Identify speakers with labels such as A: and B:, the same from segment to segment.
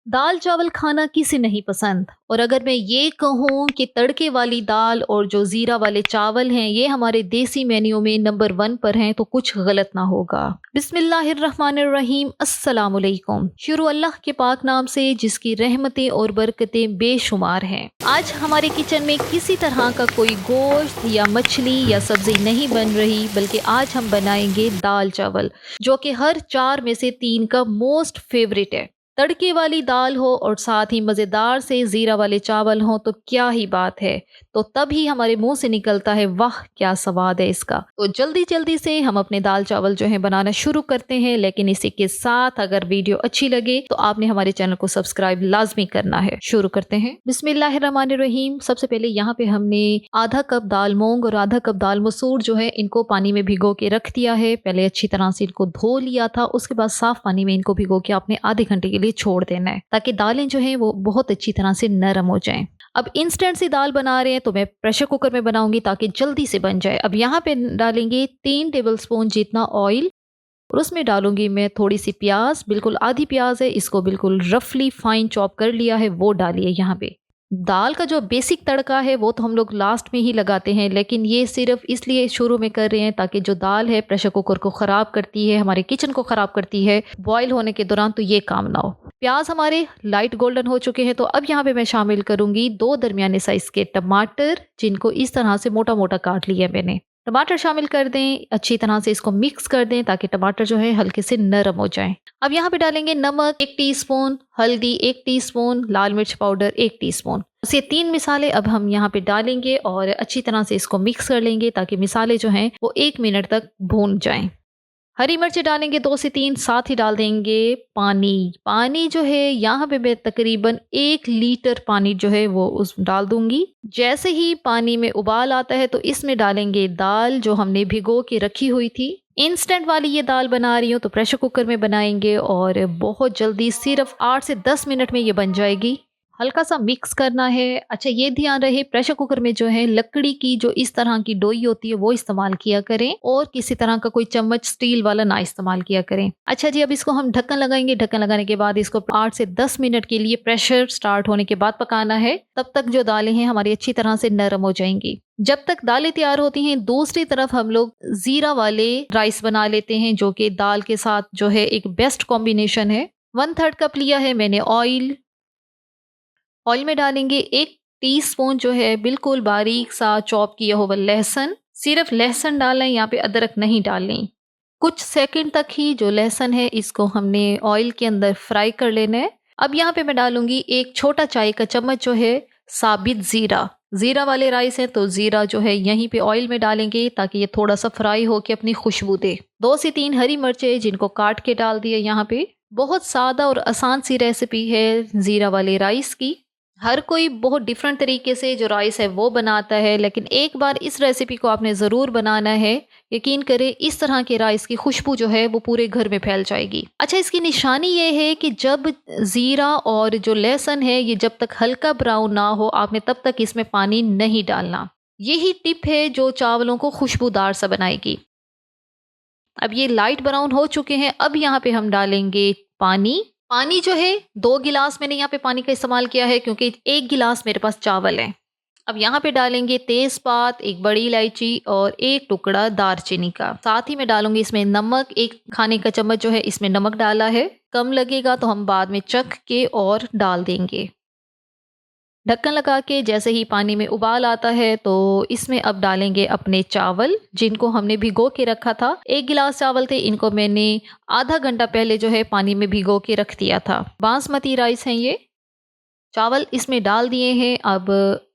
A: दाल चावल खाना किसे नहीं पसंद। और अगर मैं ये कहूँ कि तड़के वाली दाल और जो ज़ीरा वाले चावल हैं ये हमारे देसी मेन्यू में नंबर 1 पर हैं तो कुछ गलत ना होगा। बिस्मिल्लाहिर्रहमानिर्रहीम, अस्सलाम वालेकुम। शुरू अल्लाह के पाक नाम से जिसकी रहमतें और बरकतें बेशुमार हैं। आज हमारे किचन में किसी तरह का कोई गोश्त या मछली या सब्जी नहीं बन रही, बल्कि आज हम बनाएंगे दाल चावल, जो कि हर 4 में से 3 का मोस्ट फेवरेट है। तड़के वाली दाल हो और साथ ही मज़ेदार से ज़ीरा वाले चावल हों तो क्या ही बात है। तो तभी हमारे मुंह से निकलता है वाह क्या स्वाद है इसका। तो जल्दी जल्दी से हम अपने दाल चावल जो है बनाना शुरू करते हैं, लेकिन इसी के साथ अगर वीडियो अच्छी लगे तो आपने हमारे चैनल को सब्सक्राइब लाजमी करना है। शुरू करते हैं। बिस्मिल्लाहिर्रहमानिर्रहीम। सबसे पहले यहाँ पे हमने आधा कप दाल मूंग और आधा कप दाल मसूर जो है इनको पानी में भिगो के रख दिया है। पहले अच्छी तरह से इनको धो लिया था, उसके बाद साफ पानी में इनको भिगो के आपने आधे घंटे के लिए छोड़ देना है, ताकि दालें जो हैं वो बहुत अच्छी तरह से नरम हो जाएं। अब इंस्टेंट सी दाल बना रहे हैं तो मैं प्रेशर कुकर में बनाऊंगी ताकि जल्दी से बन जाए। अब यहाँ पे डालेंगे 3 टेबलस्पून जितना ऑयल और उसमें डालूंगी मैं थोड़ी सी प्याज, बिल्कुल आधी प्याज है, इसको बिल्कुल रफली फाइन चॉप कर लिया है, वो डालिए यहाँ पे। दाल का जो बेसिक तड़का है वो तो हम लोग लास्ट में ही लगाते हैं, लेकिन ये सिर्फ इसलिए शुरू में कर रहे हैं ताकि जो दाल है प्रेशर कुकर को ख़राब करती है, हमारे किचन को ख़राब करती है बॉईल होने के दौरान, तो ये काम ना हो। प्याज हमारे लाइट गोल्डन हो चुके हैं तो अब यहाँ पे मैं शामिल करूंगी 2 दरमियाने साइज़ के टमाटर, जिनको इस तरह से मोटा मोटा काट लिया मैंने। टमाटर शामिल कर दें, अच्छी तरह से इसको मिक्स कर दें ताकि टमाटर जो है हल्के से नरम हो जाएं। अब यहाँ पे डालेंगे नमक 1 टीस्पून, हल्दी 1 टीस्पून, लाल मिर्च पाउडर 1 टीस्पून। ये 3 मिसाले अब हम यहाँ पे डालेंगे और अच्छी तरह से इसको मिक्स कर लेंगे ताकि मिसाले जो हैं वो 1 मिनट तक भून जाएं। हरी मिर्च डालेंगे 2 से 3, साथ ही डाल देंगे पानी। पानी जो है यहाँ पे मैं तकरीबन 1 लीटर पानी जो है वो उस डाल दूंगी। जैसे ही पानी में उबाल आता है तो इसमें डालेंगे दाल जो हमने भिगो के रखी हुई थी। इंस्टेंट वाली ये दाल बना रही हूँ तो प्रेशर कुकर में बनाएंगे और बहुत जल्दी सिर्फ 8 से 10 मिनट में ये बन जाएगी। हल्का सा मिक्स करना है। अच्छा ये ध्यान रहे प्रेशर कुकर में जो है लकड़ी की जो इस तरह की डोई होती है वो इस्तेमाल किया करें और किसी तरह का कोई चम्मच स्टील वाला ना इस्तेमाल किया करें। अच्छा जी, अब इसको हम ढक्कन लगाएंगे। ढक्कन लगाने के बाद इसको 8 से 10 मिनट के लिए प्रेशर स्टार्ट होने के बाद पकाना है। तब तक जो दालें हैं हमारी अच्छी तरह से नरम हो जाएंगी। जब तक दालें तैयार होती हैं, दूसरी तरफ हम लोग जीरा वाले राइस बना लेते हैं, जो कि दाल के साथ जो है एक बेस्ट कॉम्बिनेशन है। 1/3 कप लिया है मैंने ऑयल। ऑयल में डालेंगे 1 टीस्पून जो है बिल्कुल बारीक सा चॉप किया हुआ लहसुन। सिर्फ लहसुन डालना है, यहाँ पे अदरक नहीं डालनी। कुछ सेकंड तक ही जो लहसुन है इसको हमने ऑयल के अंदर फ्राई कर लेना है। अब यहाँ पे मैं डालूंगी 1 छोटा चाय का चम्मच जो है साबित जीरा। जीरा वाले राइस है तो जीरा जो है यहीं पे ऑयल में डालेंगे ताकि ये थोड़ा सा फ्राई हो के अपनी खुशबू दे। 2 से 3 हरी मिर्चें जिनको काट के डाल दिए यहाँ पे। बहुत सादा और आसान सी रेसिपी है जीरा वाले राइस की। हर कोई बहुत डिफरेंट तरीके से जो राइस है वो बनाता है, लेकिन एक बार इस रेसिपी को आपने ज़रूर बनाना है। यकीन करें इस तरह के राइस की खुशबू जो है वो पूरे घर में फैल जाएगी। अच्छा, इसकी निशानी ये है कि जब ज़ीरा और जो लहसुन है ये जब तक हल्का ब्राउन ना हो आपने तब तक इसमें पानी नहीं डालना। यही टिप है जो चावलों को खुशबूदार सा बनाएगी। अब ये लाइट ब्राउन हो चुके हैं। अब यहाँ पे हम डालेंगे पानी। पानी जो है 2 गिलास मैंने यहाँ पे पानी का इस्तेमाल किया है क्योंकि 1 गिलास मेरे पास चावल है। अब यहाँ पे डालेंगे तेज़पात, 1 बड़ी इलायची और 1 टुकड़ा दालचीनी का। साथ ही मैं डालूंगी इसमें नमक, 1 खाने का चम्मच जो है इसमें नमक डाला है। कम लगेगा तो हम बाद में चख के और डाल देंगे। ढक्कन लगा के जैसे ही पानी में उबाल आता है तो इसमें अब डालेंगे अपने चावल जिनको हमने भिगो के रखा था। 1 गिलास चावल थे, इनको मैंने आधा घंटा पहले जो है पानी में भिगो के रख दिया था। बासमती राइस हैं ये। चावल इसमें डाल दिए हैं। अब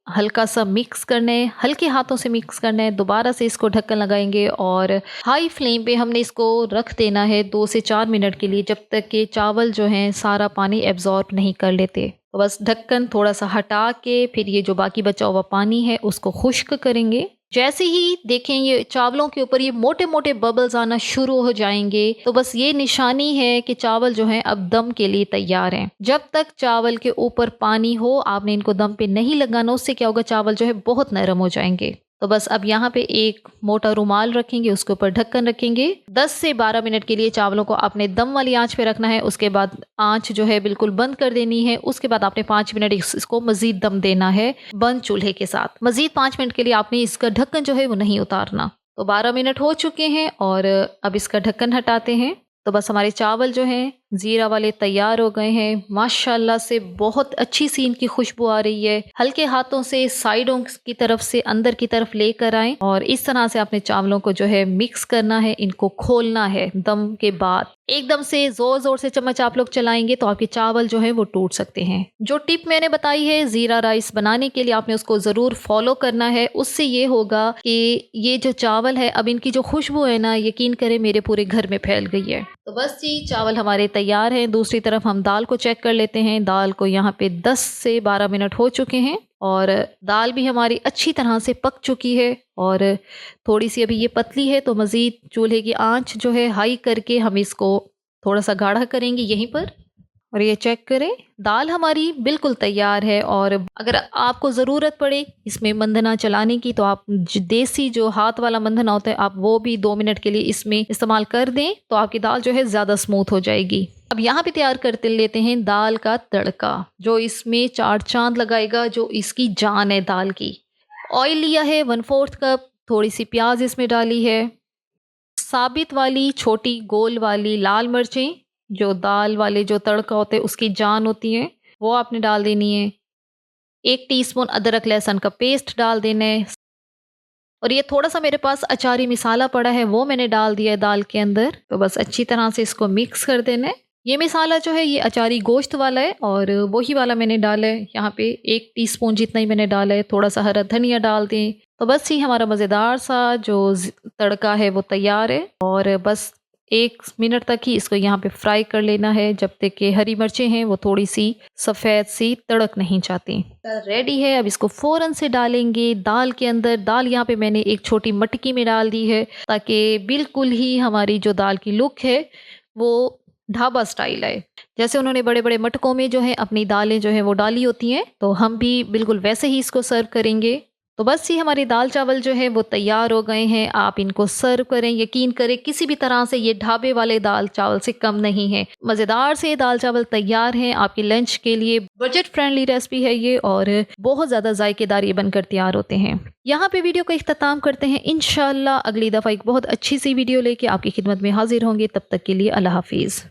A: हल्का सा मिक्स करना है, हल्के हाथों से मिक्स करना है। दोबारा से इसको ढक्कन लगाएंगे और हाई फ्लेम पे हमने इसको रख देना है 2 से 4 मिनट के लिए, जब तक कि चावल जो हैं सारा पानी एब्जॉर्ब नहीं कर लेते। तो बस ढक्कन थोड़ा सा हटा के फिर ये जो बाकी बचा हुआ पानी है उसको खुश्क करेंगे। जैसे ही देखें ये चावलों के ऊपर ये मोटे मोटे बबल्स आना शुरू हो जाएंगे तो बस ये निशानी है कि चावल जो हैं अब दम के लिए तैयार हैं। जब तक चावल के ऊपर पानी हो आपने इनको दम पे नहीं लगाना, उससे क्या होगा चावल जो है बहुत नरम हो जाएंगे। तो बस अब यहाँ पे एक मोटा रुमाल रखेंगे, उसके ऊपर ढक्कन रखेंगे। 10 से 12 मिनट के लिए चावलों को आपने दम वाली आंच पे रखना है। उसके बाद आंच जो है बिल्कुल बंद कर देनी है। उसके बाद आपने 5 मिनट इसको मजीद दम देना है बंद चूल्हे के साथ। मजीद 5 मिनट के लिए आपने इसका ढक्कन जो है वो नहीं उतारना। तो 12 मिनट हो चुके हैं और अब इसका ढक्कन हटाते हैं। तो बस हमारे चावल जो हैं ज़ीरा वाले तैयार हो गए हैं। माशाल्लाह से बहुत अच्छी सी इनकी खुशबू आ रही है। हल्के हाथों से साइडों की तरफ से अंदर की तरफ लेकर आएं और इस तरह से आपने चावलों को जो है मिक्स करना है, इनको खोलना है दम के बाद। एकदम से जोर जोर से चम्मच आप लोग चलाएंगे तो आपके चावल जो है वो टूट सकते हैं। जो टिप मैंने बताई है ज़ीरा राइस बनाने के लिए, आपने उसको ज़रूर फॉलो करना है। उससे ये होगा कि ये जो चावल है, अब इनकी जो खुशबू है ना, यकीन करें मेरे पूरे घर में फैल गई है। तो बस जी चावल हमारे तैयार हैं। दूसरी तरफ हम दाल को चेक कर लेते हैं। दाल को यहाँ पे 10 से 12 मिनट हो चुके हैं और दाल भी हमारी अच्छी तरह से पक चुकी है और थोड़ी सी अभी ये पतली है। तो मज़ीद चूल्हे की आंच जो है हाई करके हम इसको थोड़ा सा गाढ़ा करेंगे यहीं पर। और ये चेक करें, दाल हमारी बिल्कुल तैयार है। और अगर आपको ज़रूरत पड़े इसमें मंधना चलाने की तो आप देसी जो हाथ वाला मंधना होता है, आप वो भी 2 मिनट के लिए इसमें इस्तेमाल कर दें तो आपकी दाल जो है ज़्यादा स्मूथ हो जाएगी। अब यहाँ पे तैयार करते लेते हैं दाल का तड़का, जो इसमें चार चांद लगाएगा, जो इसकी जान है दाल की। ऑयल लिया है 1/4 कप, थोड़ी सी प्याज इसमें डाली है, साबित वाली छोटी गोल वाली लाल मिर्चें, जो दाल वाले जो तड़का होते हैं उसकी जान होती है, वो आपने डाल देनी है। 1 टीस्पून अदरक लहसुन का पेस्ट डाल देना है और ये थोड़ा सा मेरे पास अचारी मसाला पड़ा है वो मैंने डाल दिया है दाल के अंदर। तो बस अच्छी तरह से इसको मिक्स कर देना है। ये मसाला जो है ये अचारी गोश्त वाला है और वही वाला मैंने डाला है। यहाँ पे 1 टीस्पून जितना ही मैंने डाला है। थोड़ा सा हरा धनिया डाल दें। तो बस ही हमारा मज़ेदार सा जो तड़का है वो तैयार है और बस 1 मिनट तक ही इसको यहाँ पे फ्राई कर लेना है, जब तक कि हरी मिर्चें हैं वो थोड़ी सी सफ़ेद सी तड़क नहीं जाती। रेडी है। अब इसको फ़ौरन से डालेंगे दाल के अंदर। दाल यहाँ पे मैंने एक छोटी मटकी में डाल दी है ताकि बिल्कुल ही हमारी जो दाल की लुक है वो ढाबा स्टाइल है। जैसे उन्होंने बड़े बड़े मटकों में जो है अपनी दालें जो है वो डाली होती हैं, तो हम भी बिल्कुल वैसे ही इसको सर्व करेंगे। तो बस ही हमारे दाल चावल जो है वो तैयार हो गए हैं। आप इनको सर्व करें, यकीन करें किसी भी तरह से ये ढाबे वाले दाल चावल से कम नहीं है। मज़ेदार से दाल चावल तैयार हैं आपके लंच के लिए। बजट फ्रेंडली रेसिपी है ये और बहुत ज़्यादा जायकेदार ये बनकर तैयार होते हैं। यहाँ पे वीडियो का इख्तिताम करते हैं। इंशाल्लाह अगली दफ़ा एक बहुत अच्छी सी वीडियो लेके आपकी खिदमत में हाजिर होंगे। तब तक के लिए अल्लाह हाफिज़।